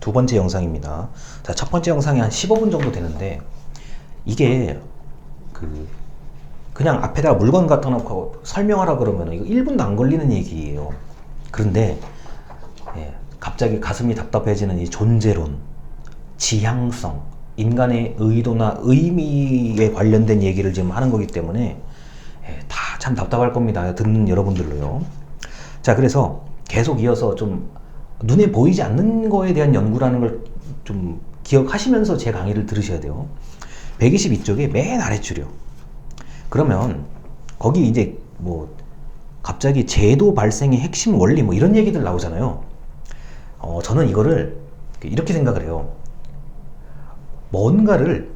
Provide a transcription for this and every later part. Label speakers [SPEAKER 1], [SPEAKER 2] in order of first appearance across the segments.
[SPEAKER 1] 두 번째 영상입니다. 자, 첫 번째 영상이 한 15분 정도 되는데, 이게 그냥 앞에다가 물건 갖다 놓고 설명하라 그러면 이거 1분도 안 걸리는 얘기예요. 그런데 갑자기 가슴이 답답해지는 이 존재론, 지향성, 인간의 의도나 의미에 관련된 얘기를 지금 하는 거기 때문에 다 참 답답할 겁니다. 듣는 여러분들로요. 자, 그래서 계속 이어서 좀 눈에 보이지 않는 거에 대한 연구라는 걸 좀 기억하시면서 제 강의를 들으셔야 돼요. 122쪽에 맨 아래줄이요. 그러면 거기 이제 뭐 갑자기 제도 발생의 핵심 원리 뭐 이런 얘기들 나오잖아요. 저는 이거를 이렇게 생각을 해요. 뭔가를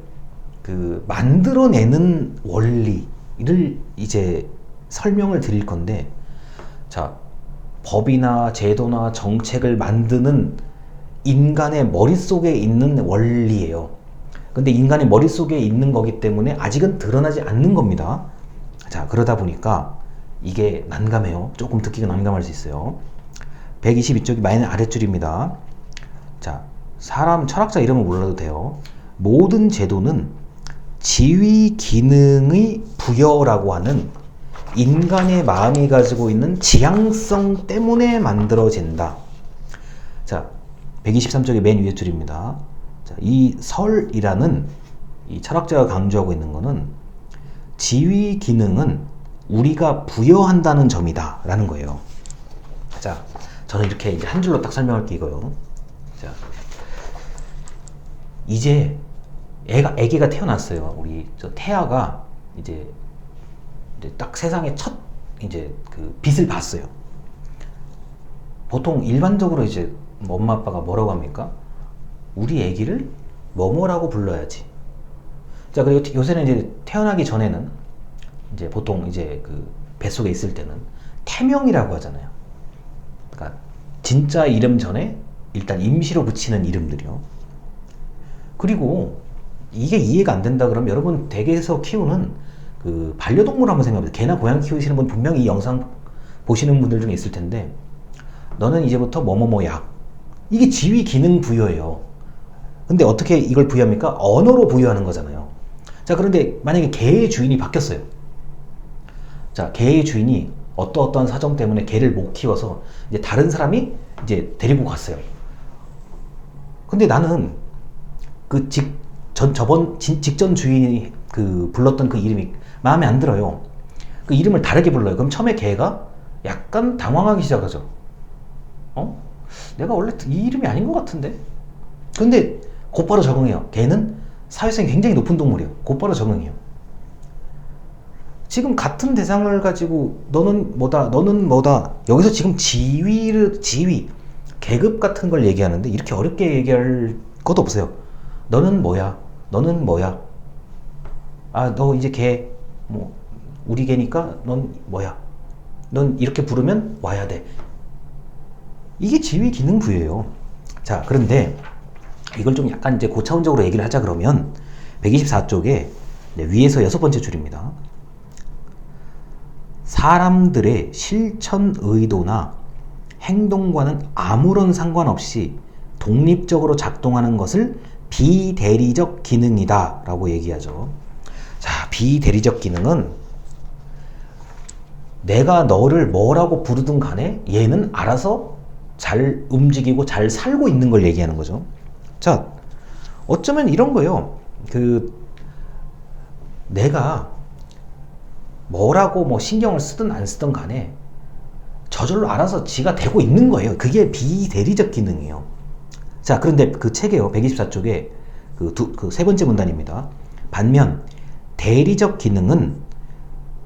[SPEAKER 1] 만들어내는 원리를 이제 설명을 드릴 건데, 자, 법이나 제도나 정책을 만드는 인간의 머릿속에 있는 원리예요. 근데 인간의 머릿속에 있는 거기 때문에 아직은 드러나지 않는 겁니다. 자, 그러다 보니까 이게 난감해요. 조금 듣기가 난감할 수 있어요. 122쪽이 맨 아랫줄입니다. 자, 사람 철학자 이름은 몰라도 돼요. 모든 제도는 지위 기능의 부여라고 하는 인간의 마음이 가지고 있는 지향성 때문에 만들어진다. 자, 123쪽의 맨 위에 줄입니다. 자, 이 설이라는 이 철학자가 강조하고 있는 것은 지위 기능은 우리가 부여한다는 점이다 라는 거예요. 자, 저는 이렇게 이제 한 줄로 딱 설명할게 이거요. 자, 이제 애기가 태어났어요. 우리 저 태아가 이제 딱 세상에 첫 이제 빛을 봤어요. 보통 일반적으로 이제 엄마 아빠가 뭐라고 합니까? 우리 애기를 뭐뭐라고 불러야지. 자, 그리고 요새는 이제 태어나기 전에는 이제 보통 이제 뱃속에 있을 때는 태명이라고 하잖아요. 그러니까 진짜 이름 전에 일단 임시로 붙이는 이름들이요. 그리고 이게 이해가 안 된다 그러면 여러분 댁에서 키우는 반려동물 한번 생각해보세요. 개나 고양이 키우시는 분 분명히 이 영상 보시는 분들 중에 있을 텐데, 너는 이제부터 뭐뭐뭐야. 이게 지위 기능 부여예요. 근데 어떻게 이걸 부여합니까? 언어로 부여하는 거잖아요. 자, 그런데 만약에 개의 주인이 바뀌었어요. 자, 개의 주인이 어떠한 사정 때문에 개를 못 키워서 이제 다른 사람이 이제 데리고 갔어요. 근데 나는 직전 주인이 불렀던 그 이름이 마음에 안 들어요. 그 이름을 다르게 불러요. 그럼 처음에 개가 약간 당황하기 시작하죠. 내가 원래 이 이름이 아닌 것 같은데? 근데 곧바로 적응해요. 개는 사회성이 굉장히 높은 동물이에요. 곧바로 적응해요. 지금 같은 대상을 가지고 너는 뭐다, 너는 뭐다. 여기서 지금 지위, 계급 같은 걸 얘기하는데 이렇게 어렵게 얘기할 것도 없어요. 너는 뭐야? 너는 뭐야? 아, 너 이제 개, 우리 개니까 넌 뭐야? 넌 이렇게 부르면 와야 돼. 이게 지위 기능 부여예요. 자, 그런데 이걸 좀 약간 이제 고차원적으로 얘기를 하자 그러면 124쪽에 위에서 6번째 줄입니다. 사람들의 실천 의도나 행동과는 아무런 상관없이 독립적으로 작동하는 것을 비대리적 기능이다 라고 얘기하죠. 자, 비대리적 기능은 내가 너를 뭐라고 부르든 간에 얘는 알아서 잘 움직이고 잘 살고 있는 걸 얘기하는 거죠. 자, 어쩌면 이런 거예요. 내가 뭐라고 신경을 쓰든 안 쓰든 간에 저절로 알아서 지가 되고 있는 거예요. 그게 비대리적 기능이에요. 자, 그런데 그 책에요. 124쪽에 세 번째 문단입니다. 반면 대리적 기능은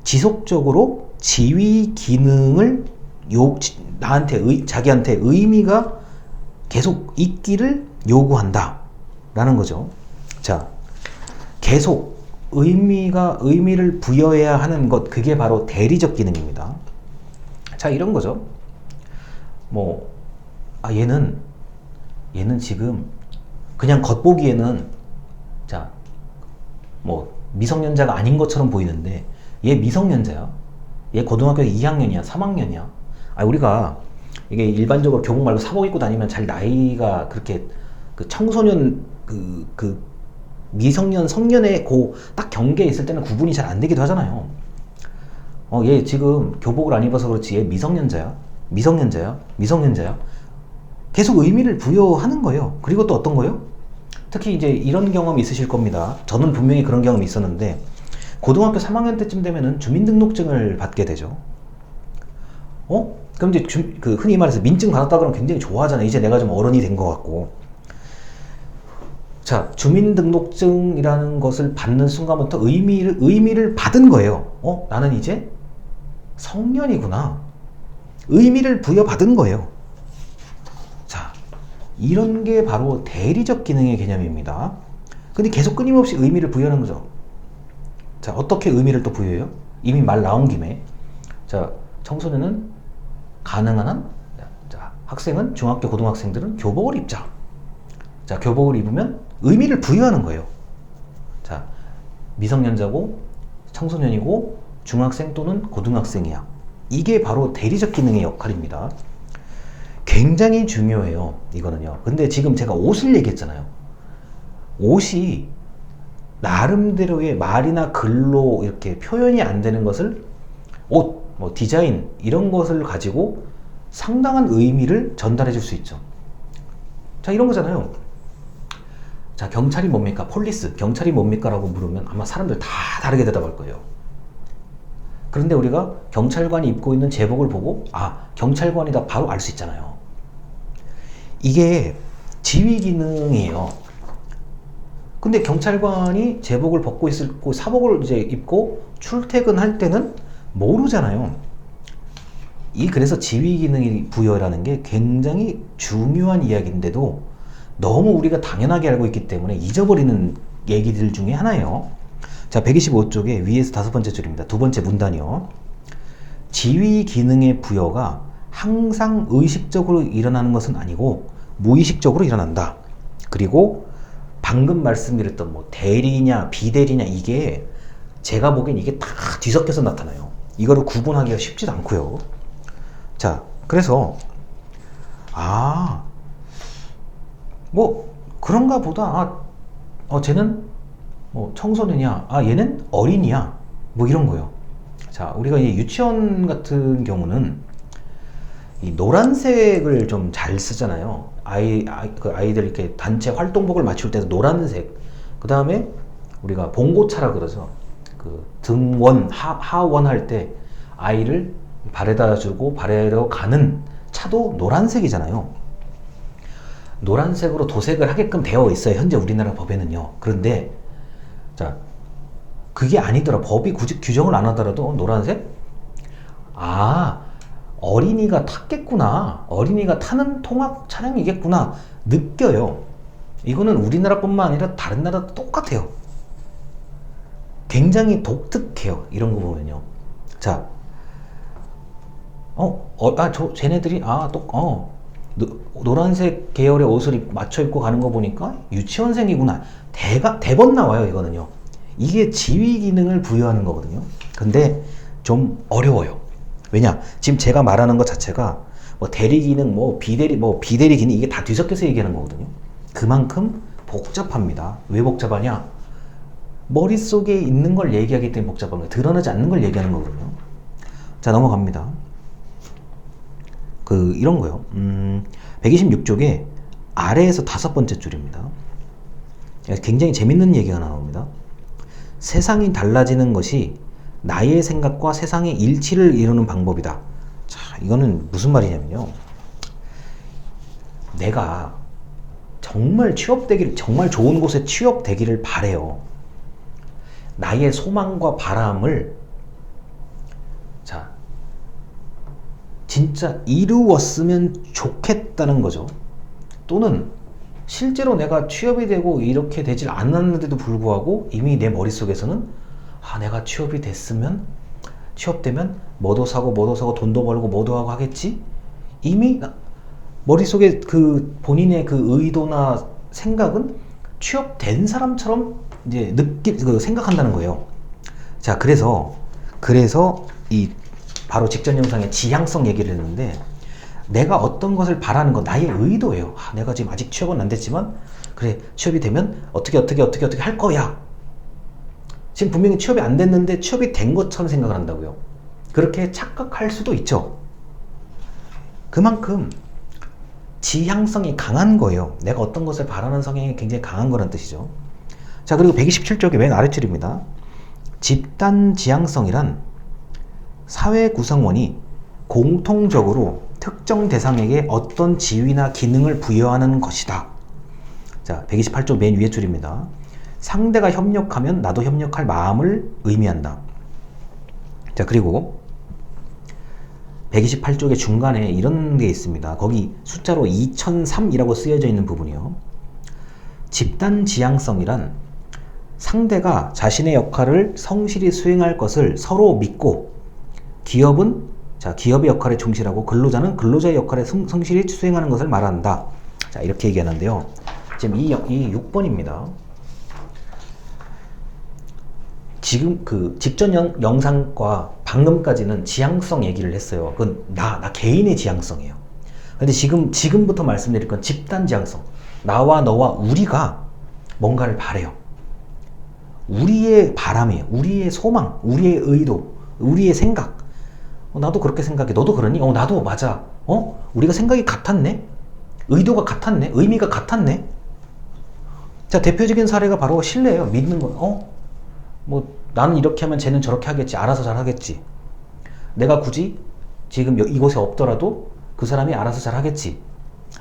[SPEAKER 1] 지속적으로 지위 기능을 자기한테 의미가 계속 있기를 요구한다 라는 거죠. 자, 계속 의미를 부여해야 하는 것, 그게 바로 대리적 기능입니다. 자, 이런 거죠. 얘는 지금 그냥 겉보기에는 미성년자가 아닌 것처럼 보이는데 얘 미성년자야. 얘 고등학교 2학년이야, 3학년이야. 우리가 이게 일반적으로 교복 말고 사복 입고 다니면 잘 나이가 그렇게 그 청소년 그 미성년 성년의 그 딱 경계에 있을 때는 구분이 잘 안 되기도 하잖아요. 얘 지금 교복을 안 입어서 그렇지 얘 미성년자야? 미성년자야? 미성년자야? 계속 의미를 부여하는 거예요. 그리고 또 어떤 거예요? 특히 이제 이런 경험이 있으실 겁니다. 저는 분명히 그런 경험이 있었는데 고등학교 3학년 때쯤 되면은 주민등록증을 받게 되죠. 그럼 이제 그 흔히 말해서 민증 받았다 그러면 굉장히 좋아하잖아요. 이제 내가 좀 어른이 된 것 같고. 자, 주민등록증이라는 것을 받는 순간부터 의미를 받은 거예요. 나는 이제 성년이구나. 의미를 부여받은 거예요. 자, 이런 게 바로 대리적 기능의 개념입니다. 근데 계속 끊임없이 의미를 부여하는 거죠. 자, 어떻게 의미를 또 부여해요? 이미 말 나온 김에. 자, 청소년은 가능한 한, 자, 학생은, 중학교 고등학생들은 교복을 입자. 자, 교복을 입으면 의미를 부여하는 거예요. 자, 미성년자고 청소년이고 중학생 또는 고등학생이야. 이게 바로 대리적 기능의 역할입니다. 굉장히 중요해요. 이거는요. 근데 지금 제가 옷을 얘기했잖아요. 옷이 나름대로의 말이나 글로 이렇게 표현이 안 되는 것을 옷, 뭐 디자인 이런 것을 가지고 상당한 의미를 전달해 줄 수 있죠. 자, 이런 거잖아요. 자, 경찰이 뭡니까? 폴리스, 경찰이 뭡니까? 라고 물으면 아마 사람들 다 다르게 대답할 거예요. 그런데 우리가 경찰관이 입고 있는 제복을 보고 경찰관이다 바로 알 수 있잖아요. 이게 지휘 기능이에요. 근데 경찰관이 제복을 벗고 있고 사복을 이제 입고 출퇴근할 때는 모르잖아요. 그래서 지휘 기능이 부여라는 게 굉장히 중요한 이야기인데도 너무 우리가 당연하게 알고 있기 때문에 잊어버리는 얘기들 중에 하나예요. 자, 125쪽에 위에서 5번째 줄입니다. 두 번째 문단이요. 지휘 기능의 부여가 항상 의식적으로 일어나는 것은 아니고 무의식적으로 일어난다. 그리고 방금 말씀드렸던 뭐 대리냐 비대리냐 이게 제가 보기엔 이게 다 뒤섞여서 나타나요. 이거를 구분하기가 쉽지도 않고요. 자, 그래서 뭐 그런가 보다. 쟤는 뭐 청소년이야. 얘는 어린이야. 뭐 이런 거요. 자, 우리가 이 유치원 같은 경우는 이 노란색을 좀 잘 쓰잖아요. 아이들 이렇게 단체 활동복을 맞출 때도 노란색. 그 다음에 우리가 봉고차라 그러죠. 그 등원, 하원 할 때 아이를 발에다 주고 발에로 가는 차도 노란색이잖아요. 노란색으로 도색을 하게끔 되어 있어요. 현재 우리나라 법에는요. 그런데 자, 그게 아니더라. 법이 굳이 규정을 안 하더라도 노란색? 어린이가 탔겠구나. 어린이가 타는 통학 차량이겠구나. 느껴요. 이거는 우리나라뿐만 아니라 다른 나라도 똑같아요. 굉장히 독특해요. 이런 거 보면요. 자, 쟤네들이 노란색 계열의 옷을 맞춰 입고 가는 거 보니까 유치원생이구나. 대번 나와요. 이거는요. 이게 지휘 기능을 부여하는 거거든요. 근데 좀 어려워요. 왜냐? 지금 제가 말하는 것 자체가 뭐 대리 기능, 뭐 비대리 기능 이게 다 뒤섞여서 얘기하는 거거든요. 그만큼 복잡합니다. 왜 복잡하냐? 머릿속에 있는 걸 얘기하기 때문에 복잡한 거예요. 드러나지 않는 걸 얘기하는 거거든요. 자, 넘어갑니다. 이런 거요. 126쪽에 아래에서 5번째 줄입니다. 굉장히 재밌는 얘기가 나옵니다. 세상이 달라지는 것이 나의 생각과 세상의 일치를 이루는 방법이다. 자, 이거는 무슨 말이냐면요. 내가 정말 정말 좋은 곳에 취업되기를 바래요. 나의 소망과 바람을 진짜 이루었으면 좋겠다는 거죠. 또는 실제로 내가 취업이 되고 이렇게 되질 않았는데도 불구하고 이미 내 머릿속에서는 내가 취업되면 뭐도 사고 돈도 벌고 뭐도 하고 하겠지? 이미 머릿속에 본인의 의도나 생각은 취업된 사람처럼 이제 생각한다는 거예요. 자, 그래서 바로 직전 영상에 지향성 얘기를 했는데 내가 어떤 것을 바라는 건 나의 의도예요. 내가 지금 아직 취업은 안 됐지만 그래, 취업이 되면 어떻게 할 거야. 지금 분명히 취업이 안 됐는데 취업이 된 것처럼 생각을 한다고요. 그렇게 착각할 수도 있죠. 그만큼 지향성이 강한 거예요. 내가 어떤 것을 바라는 성향이 굉장히 강한 거란 뜻이죠. 자, 그리고 127쪽의 맨 아래줄입니다. 집단 지향성이란 사회 구성원이 공통적으로 특정 대상에게 어떤 지위나 기능을 부여하는 것이다. 자, 128쪽 맨 위에 줄입니다. 상대가 협력하면 나도 협력할 마음을 의미한다. 자, 그리고 128쪽의 중간에 이런 게 있습니다. 거기 숫자로 2003이라고 쓰여져 있는 부분이요. 집단 지향성이란 상대가 자신의 역할을 성실히 수행할 것을 서로 믿고 기업은 기업의 역할에 충실하고 근로자는 근로자의 역할에 성실히 수행하는 것을 말한다. 자, 이렇게 얘기하는데요. 지금 이 6번입니다. 지금 그 직전 영상과 방금까지는 지향성 얘기를 했어요. 그건 나 개인의 지향성이에요. 근데 지금부터 말씀드릴 건 집단 지향성. 나와 너와 우리가 뭔가를 바래요. 우리의 바람이에요. 우리의 소망, 우리의 의도, 우리의 생각. 나도 그렇게 생각해. 너도 그러니? 나도 맞아. 우리가 생각이 같았네? 의도가 같았네? 의미가 같았네? 자, 대표적인 사례가 바로 신뢰예요. 믿는 거. 나는 이렇게 하면 쟤는 저렇게 하겠지. 알아서 잘 하겠지. 내가 굳이 지금 이곳에 없더라도 그 사람이 알아서 잘 하겠지.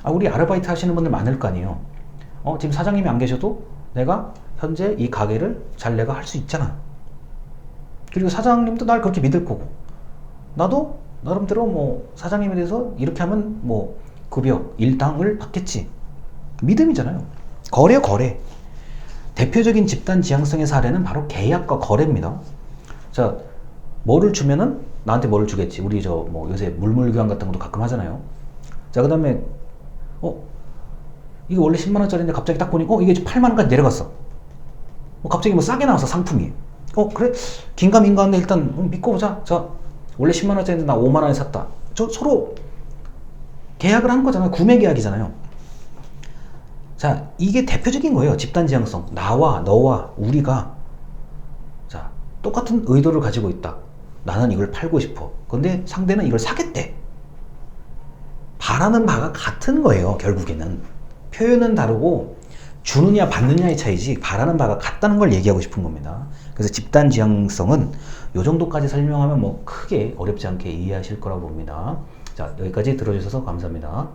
[SPEAKER 1] 우리 아르바이트 하시는 분들 많을 거 아니에요. 지금 사장님이 안 계셔도 내가 현재 이 가게를 잘 내가 할 수 있잖아. 그리고 사장님도 날 그렇게 믿을 거고, 나도 나름대로 사장님에 대해서 이렇게 하면 급여, 일당을 받겠지. 믿음이잖아요. 거래. 대표적인 집단 지향성의 사례는 바로 계약과 거래입니다. 자, 뭐를 주면은 나한테 뭐를 주겠지. 우리 요새 물물 교환 같은 것도 가끔 하잖아요. 자, 그 다음에 이게 원래 10만원짜리인데 갑자기 딱 보니 이게 8만원까지 내려갔어. 갑자기 싸게 나왔어, 상품이. 그래? 긴가민가한데 일단 믿고 보자. 자, 원래 10만원짜리인데 나 5만원에 샀다. 서로 계약을 한 거잖아요. 구매 계약이잖아요. 자, 이게 대표적인 거예요. 집단 지향성. 나와 너와 우리가 똑같은 의도를 가지고 있다. 나는 이걸 팔고 싶어. 근데 상대는 이걸 사겠대. 바라는 바가 같은 거예요. 결국에는 표현은 다르고 주느냐 받느냐의 차이지 바라는 바가 같다는 걸 얘기하고 싶은 겁니다. 그래서 집단 지향성은 이 정도까지 설명하면 크게 어렵지 않게 이해하실 거라고 봅니다. 자, 여기까지 들어주셔서 감사합니다.